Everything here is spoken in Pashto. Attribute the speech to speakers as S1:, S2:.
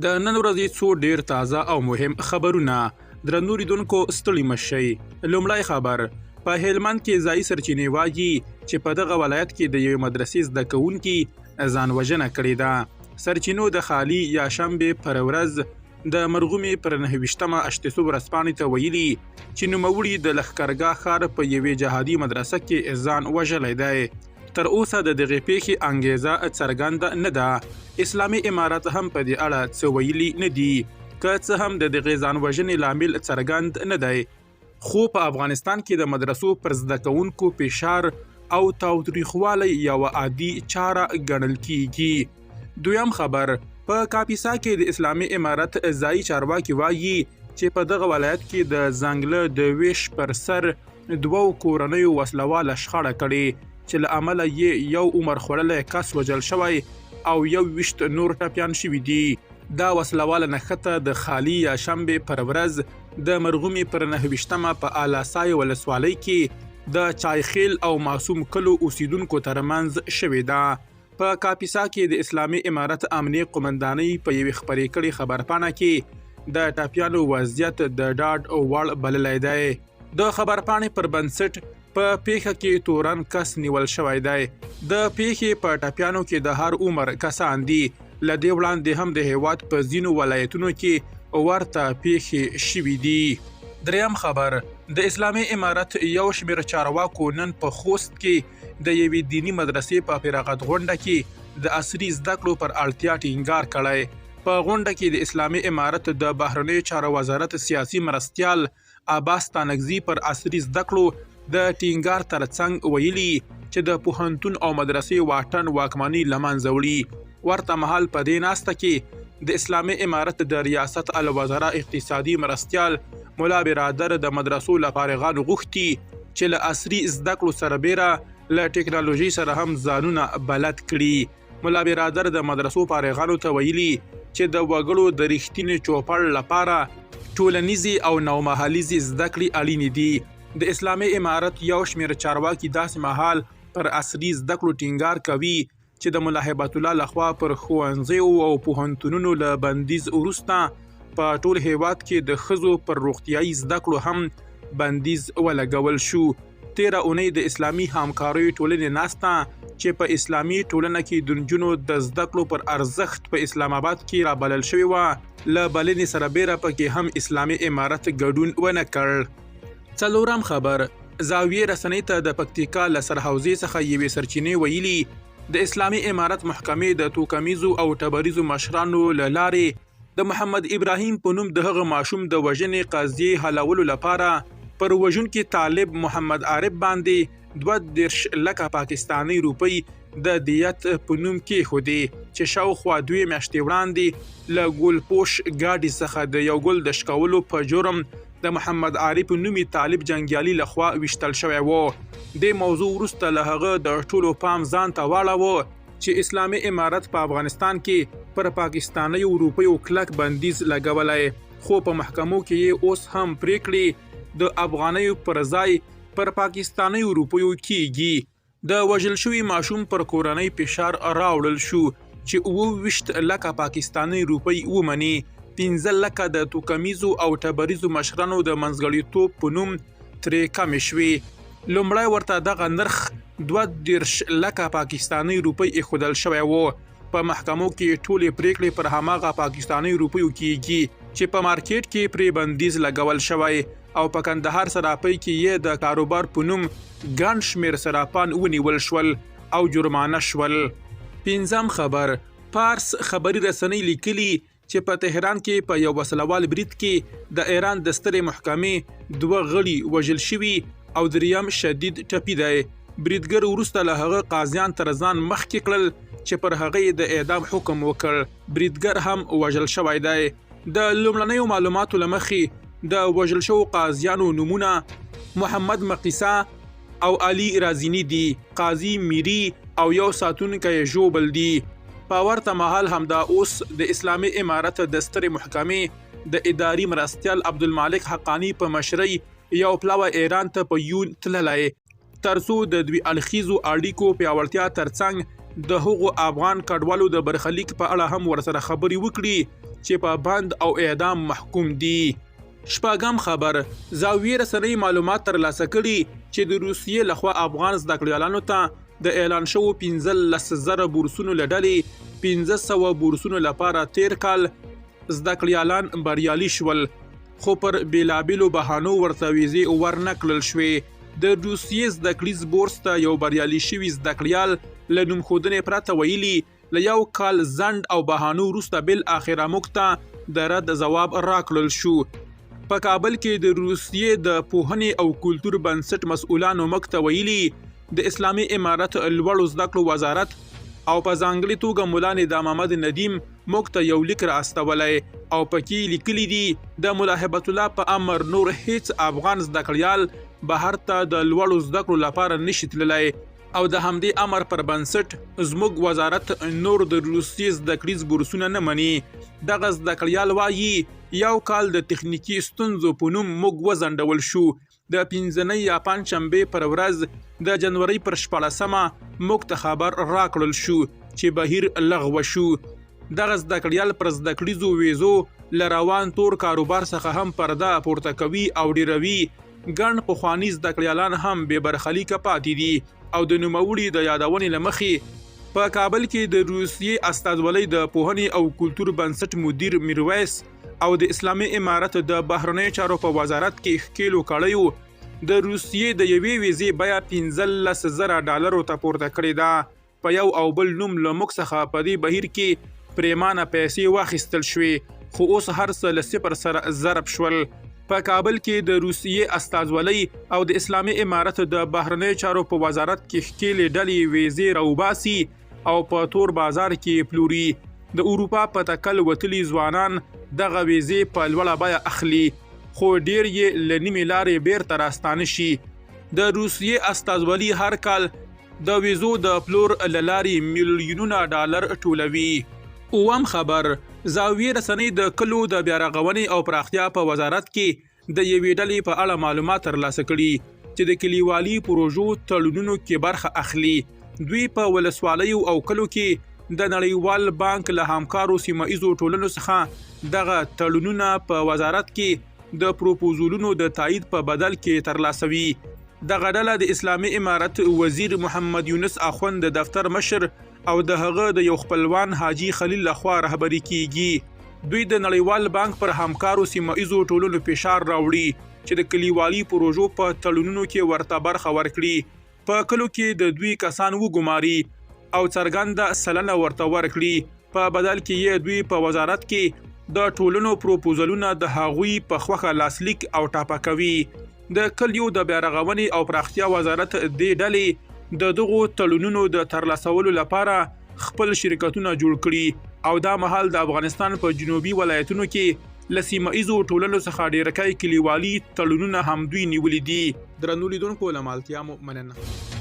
S1: د نن ورځې څو ډیر تازه او مهم خبرونه درنو لیدونکو ستړي مشئ. لومړی خبر په هلمند کې ځایي سرچینې وایي چې په دغه ولایت کې د یوې مدرسې زده کوونکي ځان وژنه کړې ده. سرچینو د خالي یا شنبې پر ورځ د مرغومې پر 29مه اشتسو ورځپاڼې ته ویلي چې نوموړي د لښکرګاه ښار په یوې جهادي مدرسه کې ځان وژلی دی. تر اوسه د دغې پیښې انګیزه څرګنده نه ده. اسلامي امارت هم په دې اړه څه ویلي نه دي، که څه هم د دغې ځان وژنې لامل څرګند نه دی. خو په افغانستان کې د مدرسو پر زده کوونکو فشار او تاوتریخوالی یوه عادي چاره ګڼل کیږي. دویم خبر په کاپیسا کې د اسلامي امارت ځایي چارواکي وایي چې په دغه ولایت کې د ځنګله د ویش پر سر 2 کورنیو وسلواله شخړه کړې چې له امله یې یو عمر خوړلی کس وژل شوی او 21 نور ټپیان شوي دي. دا وسلواله نښته د خالي یا شنبې پر ورځ د مرغومې پر 29مه په آلاسای ولسوالۍ کې د چایخیل او معصوم کلو اوسیدونکو ترمنځ شوې ده. په کاپیسا کې د اسلامي امارت امنیه قومندانۍ په یوې خپرې کړې خبرپاڼه کې د ټپیانو وضعیت د ډاډ وړ بللی دی. د خبرپاڼې پر بنسټ په پیښه کې تورن کس نیول شوی دی. د پیښې په ټپیانو کې د هر عمر کسان دي. له دې وړاندې هم د هیواد په ځینو ولایتونو کې ورته پیښې شوي دي. دریم خبر د اسلامي امارت یو شمېر چارواکو نن په خوست کې د یوې دینی مدرسې په فراغت غونډه کې د عصري زده کړو پر اړتیا ټینګار کړی. په غونډه کې د اسلامي امارت د بهرنیو چارو وزارت سیاسي مرستیال عباس تانکزي پر عصري زده کړو د ټینګار ترڅنګ ویلي چې د پوهنتون او مدرسې واټن واکمني له منځه وړي. ورته مهال په دې ناسته کې د اسلامي امارت د ریاست الوزرا اقتصادي مرستیال مولا برادر د مدرسو له فارغانو غوښتي چې له عصري زده کړو سربیره له ټکنالوژي سره هم ځانونه بلد کړي. مولا برادر د مدرسو فارغانو ته ویلي چې د وګړو د رښتینې چوپړ لپاره ټولنیزې او نومهالیزې زده کړې اړینې دي. د اسلامي امارت یو شمېر چارواکي داسې مهال پر عصري زده کړو ټینګار کوي چې د ملا هیبت الله لخوا پر ښوونځیو او پوهنتونونو له بندیز وروسته په ټول هیواد کې د ښځو پر روغتیایي زده کړو هم بندیز ولګول شو. تیره اونۍ د اسلامي همکاریو ټولنې ناسته چې په اسلامي ټولنه کې د نجونو د زده کړو پر ارزښت په اسلام آباد کې رابلل شوې وه، له بلنې سربیره پکې هم اسلامي امارت ګډون ونه کړ. څلورم خبر زاویې رسنۍ ته د پکتیکا له سرحوزې څخه یوې سرچینې ویلي د اسلامي امارت محکمې د توکمیزو او ټبریزو مشرانو له لارې د محمد ابراهیم په نوم د هغه ماشوم د وژنې قضیې حلولو لپاره پر وژونکي طالب محمد عارف باندې 22 لکه پاکستاني روپۍ د دیت په نوم کېښودې چې شاوخوا 2 میاشتې وړاندې له ګلپوش ګاډي څخه د یو ګل د شکولو په جرم د محمد عارف نومي طالب جنګیالي لخوا ویشتل شوی و. د موضوع وروسته له هغه د ټولو پام ځان ته واړاوه چې اسلامي امارت په افغانستان کې پر پاکستانیو روپیو کلک بندیز لګولی، خو په محکمو کې یې اوس هم پریکړې د افغانیو پر ځای پر پاکستانیو روپیو کیږي. د وژل شوي ماشوم پر کورنۍ فشار راوړل شو چې 29 لکه پاکستاني روپۍ ومني. 15 لکه د توکمیزو او ټبریزو مشرانو د منځګړیتوب په نوم ترې کمې شوې. لومړی ورته دغه نرخ 22 لکه پاکستاني روپۍ ایښودل شوی و. په محکمو کې ټولې پریکړې پر هماغه پاکستاني روپیو کیږي چې په مارکیټ کې پرې بندیز لګول شوی او په کندهار سراپۍ کې یې د کاروبار په نوم ګڼ شمېر سراپان ونیول شول او جرمانه شول. پنځم خبر پارس خبري رسنۍ لیکلي چې په تهران کې په یو وسلوال برید کې د ایران د سترې محکمې 2 غړي وژل شوي او دریم شدید ټپي دی. بریدګر وروسته له هغه قاضیان تر ځان مخکې کړل چې پر هغه د اعدام حکم وکړ. بریدګر هم وژل شوی دی. د لومړنیو معلوماتو له مخې د وژل شوو قاضیانو نومونه محمد مقیسا او علي رازینی دي، قاضي میری او یو ساتونکی ژوبل دي. په ورته مهال همدا اوس د اسلامي امارت د سترې محکمې د اداري مرستیال عبدالمالک حقانی په مشرۍ یو پلاوی ایران ته په یون تللی ترڅو د دوی اړخیزو اړیکو پیاوړتیا ترڅنګ د هغو افغان کډوالو د برخلیک په اړه هم ورسره خبرې وکړي چې په بند او اعدام محکوم دي. شپږم خبر، زاویې رسنۍ معلومات ترلاسه کړي چې د روسیې لخوا افغان زده کړیالانو ته د اعلان شوو 15,000 بورسونو له ډلې 1500 بورسونو لپاره تیر کال زده کړیالان بریالي شول، خو پر بیلابیلو بهانو ورته ویزې ورنه کړل شوې. د روسیې زده کړیز بورس ته یو بریالي شوي زده کړیال له نومښودنې پرته ویلي له یو کال ځنډ او بهانو وروسته بالاخره موږ ته د رد ځواب راکړل شو. په کابل کې د روسیې د پوهنې او کلتور بنسټ مسؤلانو موږ ته ویلي د اسلامي امارت لوړو زده کړو وزارت او په ځانګړې توګه مولا نظام محمد ندیم موږ ته یو لیک رااستولی او پکې لیکلي دي د ملا هیبت الله په امر نور هیڅ افغان زده کړیال بهر ته د لوړو زده کړو لپاره نشي تللی او د همدې امر پر بنسټ زموږ وزارت نور د روسیې زده کړیز بورسونه نه مني. دغه زده کړیال وایي یو کال د تخنیکي ستونزو په نوم موږ وځنډول شو. د 15 یا پنجشنبې پر ورځ د جنوري پر 14مه موږ ته خبر راکړل شو چې بهیر لغوه شو. دغه زده کړیال پر زده کړیزو ویزو له روان تور کاروبار څخه هم پرده پورته کوي او ډیروي. ګڼ پخواني زده کړیالان هم بې برخلیکه پاتې دي او د نوموړي د یادونې له مخې په کابل کې د روسیې استازولۍ د پوهنې او کلتور بنسټ مدیر میرویس او د اسلامي امارت د بهرنیو چارو په وزارت کې ښکېلو کړیو د روسیې د یوې ویزې بیه $15,000 ته پورته کړې ده. په یو او بل نوم له موږ څخه په دې بهیر کې پریمانه پیسې واخیستل شوې، خو اوس هر څه له صفر سره ضرب شول. په کابل کې د روسیې استازولۍ او د اسلامي امارت د بهرنیو چارو په وزارت کې ښکېلې ډلې ویزې راوباسي او په تور بازار کې پلوري. د اروپا په تکل وتلي ځوانان دغه ویزې په لوړه بیه اخلي، خو ډیر یې له نیمې لارې بیرته راستانه شي. د روسیې استازولي هر کال د ویزو د پلور له لارې میلیونونه ډالر ټولوي. اووم خبر، زاویې رسنۍ د کلو د بیارغونې او پراختیا په وزارت کې د یوې ډلې په اړه معلومات ترلاسه کړي چې د کلیوالي پروژو تړونونو کې برخه اخلي. دوی په ولسوالیو او کلو کې د نړیوال بانک له همکارو سیمه ایزو ټولنو څخه دغه تړونونه په وزارت کې د پروپوزلونو د تایید په بدل کې ترلاسوي. دغه ډله د اسلامي امارت وزیر محمد یونس اخوند د دفتر مشر او د هغه د یو خپلوان حاجی خلیل لخوا رهبری کیږي. دوی د نړیوال بانک پر همکارو سیمه ایزو ټولنو فشار راوړي چې د کلیوالي پروژو په تړونونو کې ورته برخه ورکړي. په کلو کې د دوی کسان وګماري او څرګنده سلنه ورته ورکړي. په بدل کې یې دوی په وزارت کې د ټولنو پروپوزلونه د هغوی په خوښه لاسلیک او ټاپه کوي. د کلیو د بیارغونې او پراختیا وزارت دې ډلې د دغو تړونونو د ترلاسولو لپاره خپل شرکتونه جوړ کړي او دا مهال د افغانستان په جنوبي ولایتونو کې له سیمه ایزو ټولنو څخه ډیرکای کلیوالي تړونونه هم دوی نیولي دي. درنو لیدونکو له مالتیا مو مننه.